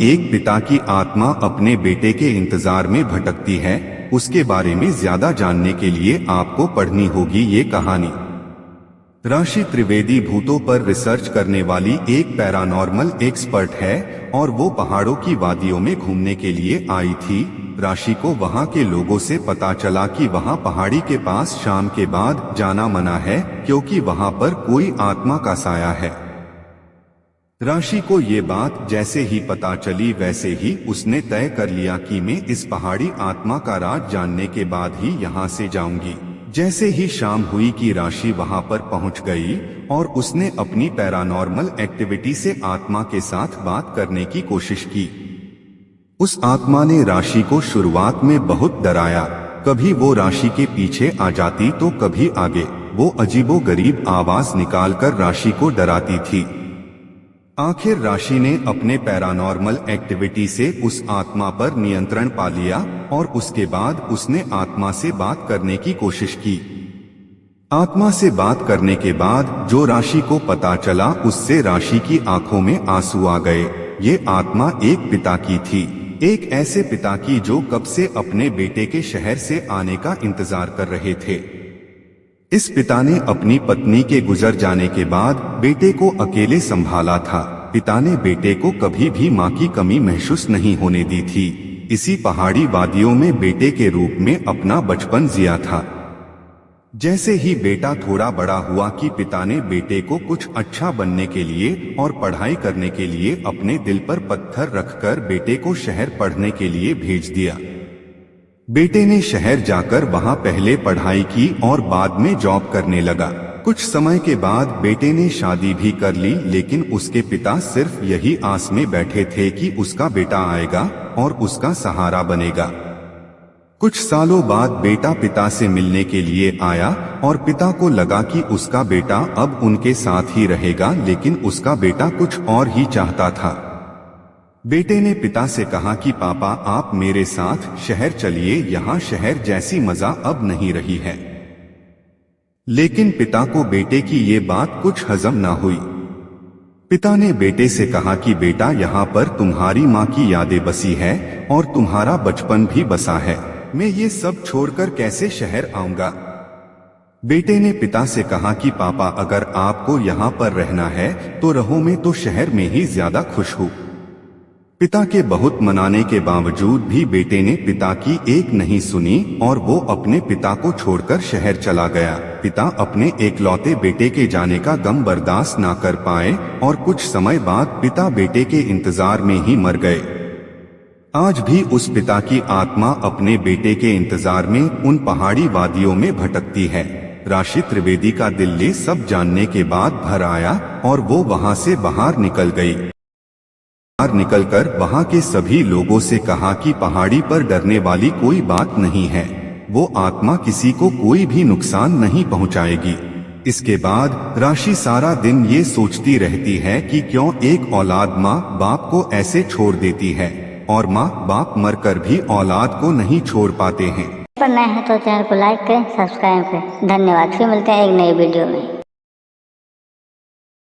एक पिता की आत्मा अपने बेटे के इंतजार में भटकती है, उसके बारे में ज्यादा जानने के लिए आपको पढ़नी होगी ये कहानी। राशि त्रिवेदी भूतों पर रिसर्च करने वाली एक पैरानॉर्मल एक्सपर्ट है और वो पहाड़ों की वादियों में घूमने के लिए आई थी। राशि को वहाँ के लोगों से पता चला कि वहाँ पहाड़ी के पास शाम के बाद जाना मना है, क्योंकि वहाँ पर कोई आत्मा का साया है। राशि को ये बात जैसे ही पता चली वैसे ही उसने तय कर लिया कि मैं इस पहाड़ी आत्मा का राज जानने के बाद ही यहाँ से जाऊंगी। जैसे ही शाम हुई कि राशि वहाँ पर पहुँच गई और उसने अपनी पैरानॉर्मल एक्टिविटी से आत्मा के साथ बात करने की कोशिश की। उस आत्मा ने राशि को शुरुआत में बहुत डराया। कभी वो राशि के पीछे आ जाती तो कभी आगे। वो अजीबोगरीब आवाज निकालकर राशि को डराती थी। आखिर राशि ने अपने पैरानॉर्मल एक्टिविटी से उस आत्मा पर नियंत्रण पा लिया और उसके बाद उसने आत्मा से बात करने की कोशिश की। आत्मा से बात करने के बाद जो राशि को पता चला उससे राशि की आंखों में आंसू आ गए। ये आत्मा एक पिता की थी, एक ऐसे पिता की जो कब से अपने बेटे के शहर से आने का इंतजार कर रहे थे। इस पिता ने अपनी पत्नी के गुजर जाने के बाद बेटे को अकेले संभाला था। पिता ने बेटे को कभी भी मां की कमी महसूस नहीं होने दी थी। इसी पहाड़ी वादियों में बेटे के रूप में अपना बचपन जिया था। जैसे ही बेटा थोड़ा बड़ा हुआ कि पिता ने बेटे को कुछ अच्छा बनने के लिए और पढ़ाई करने के लिए अपने दिल पर पत्थर रखकर बेटे को शहर पढ़ने के लिए भेज दिया। बेटे ने शहर जाकर वहां पहले पढ़ाई की और बाद में जॉब करने लगा। कुछ समय के बाद बेटे ने शादी भी कर ली, लेकिन उसके पिता सिर्फ यही आस में बैठे थे कि उसका बेटा आएगा और उसका सहारा बनेगा। कुछ सालों बाद बेटा पिता से मिलने के लिए आया और पिता को लगा कि उसका बेटा अब उनके साथ ही रहेगा, लेकिन उसका बेटा कुछ और ही चाहता था। बेटे ने पिता से कहा कि पापा आप मेरे साथ शहर चलिए, यहाँ शहर जैसी मजा अब नहीं रही है। लेकिन पिता को बेटे की ये बात कुछ हजम ना हुई। पिता ने बेटे से कहा कि बेटा यहाँ पर तुम्हारी माँ की यादें बसी है और तुम्हारा बचपन भी बसा है। मैं ये सब छोड़कर कैसे शहर आऊंगा। बेटे ने पिता से कहा कि पापा अगर आपको यहाँ पर रहना है तो रहो, मैं तो शहर में ही ज्यादा खुश हूँ। पिता के बहुत मनाने के बावजूद भी बेटे ने पिता की एक नहीं सुनी और वो अपने पिता को छोड़कर शहर चला गया। पिता अपने एकलौते बेटे के जाने का गम बर्दाश्त ना कर पाए और कुछ समय बाद पिता बेटे के इंतजार में ही मर गए। आज भी उस पिता की आत्मा अपने बेटे के इंतजार में उन पहाड़ी वादियों में भटकती है। राशि त्रिवेदी का दिल ये सब जानने के बाद भर आया और वो वहां से बाहर निकल गई। निकलकर वहां के सभी लोगों से कहा कि पहाड़ी पर डरने वाली कोई बात नहीं है, वो आत्मा किसी को कोई भी नुकसान नहीं पहुंचाएगी। इसके बाद राशि सारा दिन ये सोचती रहती है कि क्यों एक औलाद माँ बाप को ऐसे छोड़ देती है और माँ बाप मरकर भी औलाद को नहीं छोड़ पाते हैं। पर नए हैं तो चैनल को लाइक करें, सब्सक्राइब करें। धन्यवाद। फिर मिलते हैं एक नई वीडियो में।